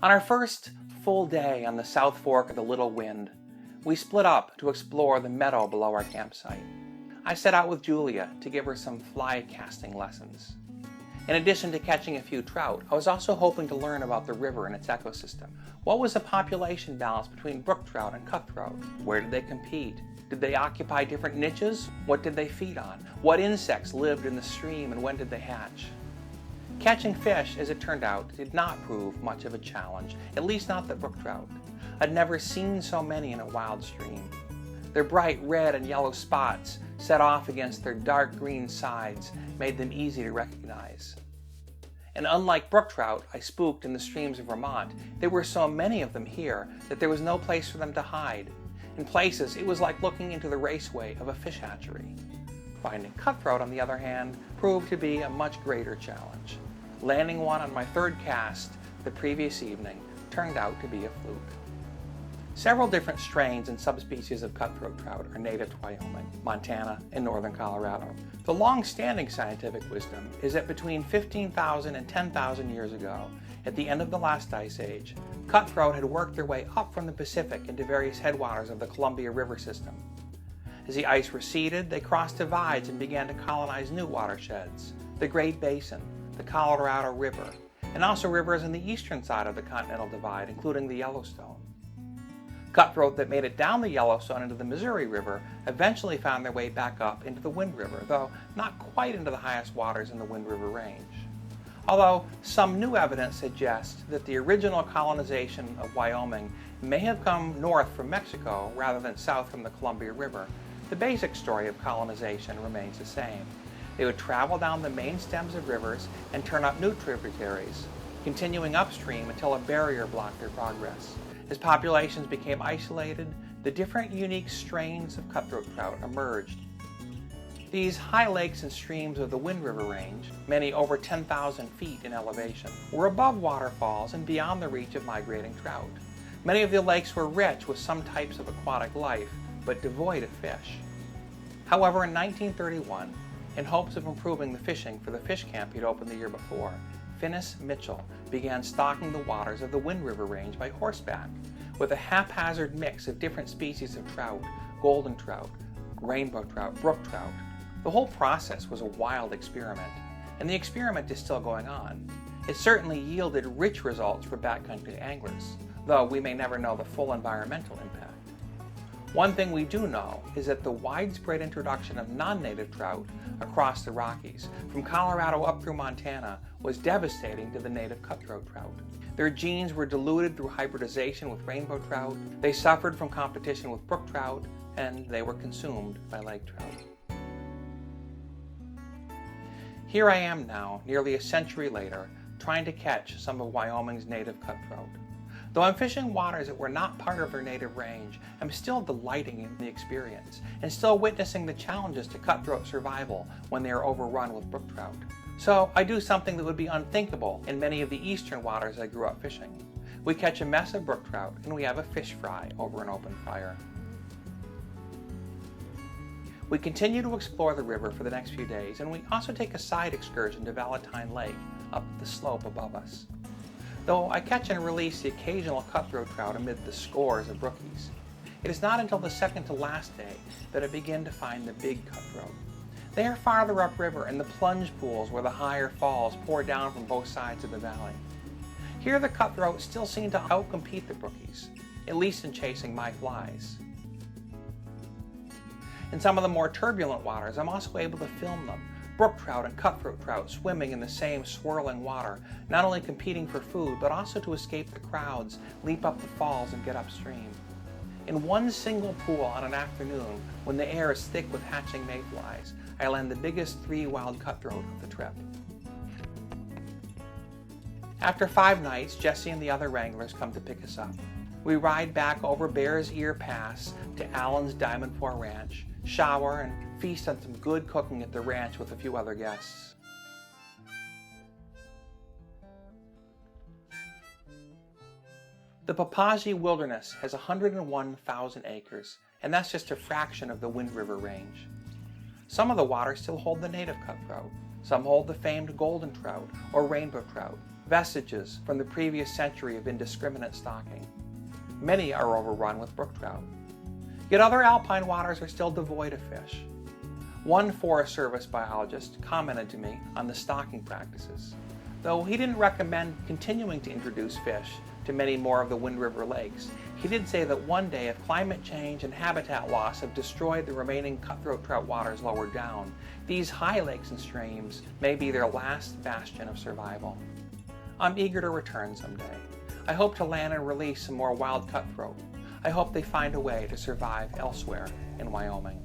On our first full day on the South Fork of the Little Wind, we split up to explore the meadow below our campsite. I set out with Julia to give her some fly casting lessons. In addition to catching a few trout, I was also hoping to learn about the river and its ecosystem. What was the population balance between brook trout and cutthroat? Where did they compete? Did they occupy different niches? What did they feed on? What insects lived in the stream and when did they hatch? Catching fish, as it turned out, did not prove much of a challenge, at least not the brook trout. I'd never seen so many in a wild stream. Their bright red and yellow spots set off against their dark green sides made them easy to recognize. And unlike brook trout I spooked in the streams of Vermont, there were so many of them here that there was no place for them to hide. In places, it was like looking into the raceway of a fish hatchery. Finding cutthroat, on the other hand, proved to be a much greater challenge. Landing one on my third cast the previous evening turned out to be a fluke. Several different strains and subspecies of cutthroat trout are native to Wyoming, Montana, and northern Colorado. The long-standing scientific wisdom is that between 15,000 and 10,000 years ago, at the end of the last ice age, cutthroat had worked their way up from the Pacific into various headwaters of the Columbia River system. As the ice receded, they crossed divides and began to colonize new watersheds, the Great Basin, the Colorado River, and also rivers on the eastern side of the Continental Divide, including the Yellowstone. Cutthroat that made it down the Yellowstone into the Missouri River eventually found their way back up into the Wind River, though not quite into the highest waters in the Wind River range. Although some new evidence suggests that the original colonization of Wyoming may have come north from Mexico rather than south from the Columbia River, the basic story of colonization remains the same. They would travel down the main stems of rivers and turn up new tributaries, continuing upstream until a barrier blocked their progress. As populations became isolated, the different unique strains of cutthroat trout emerged. These high lakes and streams of the Wind River range, many over 10,000 feet in elevation, were above waterfalls and beyond the reach of migrating trout. Many of the lakes were rich with some types of aquatic life, but devoid of fish. However, in 1931, in hopes of improving the fishing for the fish camp he'd opened the year before, Finis Mitchell began stocking the waters of the Wind River range by horseback, with a haphazard mix of different species of trout, golden trout, rainbow trout, brook trout. The whole process was a wild experiment, and the experiment is still going on. It certainly yielded rich results for backcountry anglers, though we may never know the full environmental impact. One thing we do know is that the widespread introduction of non-native trout across the Rockies, from Colorado up through Montana, was devastating to the native cutthroat trout. Their genes were diluted through hybridization with rainbow trout, they suffered from competition with brook trout, and they were consumed by lake trout. Here I am now, nearly a century later, trying to catch some of Wyoming's native cutthroat. Though I'm fishing waters that were not part of their native range, I'm still delighting in the experience and still witnessing the challenges to cutthroat survival when they are overrun with brook trout. So I do something that would be unthinkable in many of the eastern waters I grew up fishing. We catch a mess of brook trout and we have a fish fry over an open fire. We continue to explore the river for the next few days, and we also take a side excursion to Valentine Lake up the slope above us. Though I catch and release the occasional cutthroat trout amid the scores of brookies, it is not until the second to last day that I begin to find the big cutthroat. They are farther upriver in the plunge pools where the higher falls pour down from both sides of the valley. Here the cutthroat still seem to outcompete the brookies, at least in chasing my flies. In some of the more turbulent waters, I'm also able to film them. Brook trout and cutthroat trout swimming in the same swirling water, not only competing for food, but also to escape the crowds, leap up the falls, and get upstream. In one single pool on an afternoon, when the air is thick with hatching mayflies, I land the biggest 3 wild cutthroat of the trip. After 5 nights, Jesse and the other wranglers come to pick us up. We ride back over Bear's Ear Pass to Allen's Diamond 4 Ranch, shower, and feast on some good cooking at the ranch with a few other guests. The Popo Agie Wilderness has 101,000 acres, and that's just a fraction of the Wind River range. Some of the waters still hold the native cutthroat. Some hold the famed golden trout or rainbow trout. vestiges from the previous century of indiscriminate stocking. Many are overrun with brook trout. Yet other alpine waters are still devoid of fish. One Forest Service biologist commented to me on the stocking practices, though he didn't recommend continuing to introduce fish to many more of the Wind River lakes. He did say that one day, if climate change and habitat loss have destroyed the remaining cutthroat trout waters lower down, these high lakes and streams may be their last bastion of survival. I'm eager to return someday. I hope to land and release some more wild cutthroat. I hope they find a way to survive elsewhere in Wyoming.